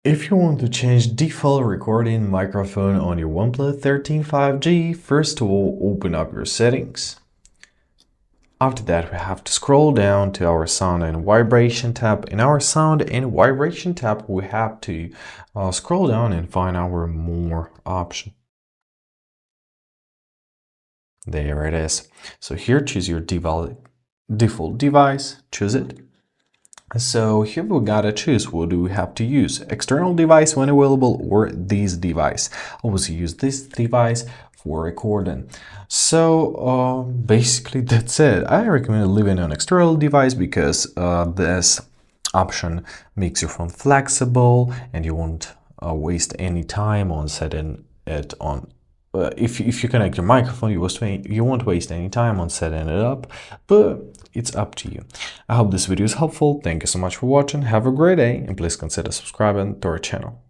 If you want to change default recording microphone on your OnePlus 13 5G, first of all, open up your settings. After that, we have to scroll down to our sound and vibration tab. In our sound and vibration tab, we have to scroll down and find our more option. There it is. So here, choose your default device, choose it. So here we gotta choose what do we have to use, external device when available or this device. Always use this device for recording. So basically that's it. I recommend leaving an external device because this option makes your phone flexible and you won't waste any time on setting it on. If you connect your microphone, you won't waste any time on setting it up, but it's up to you. I hope this video is helpful. Thank you so much for watching. Have a great day, and please consider subscribing to our channel.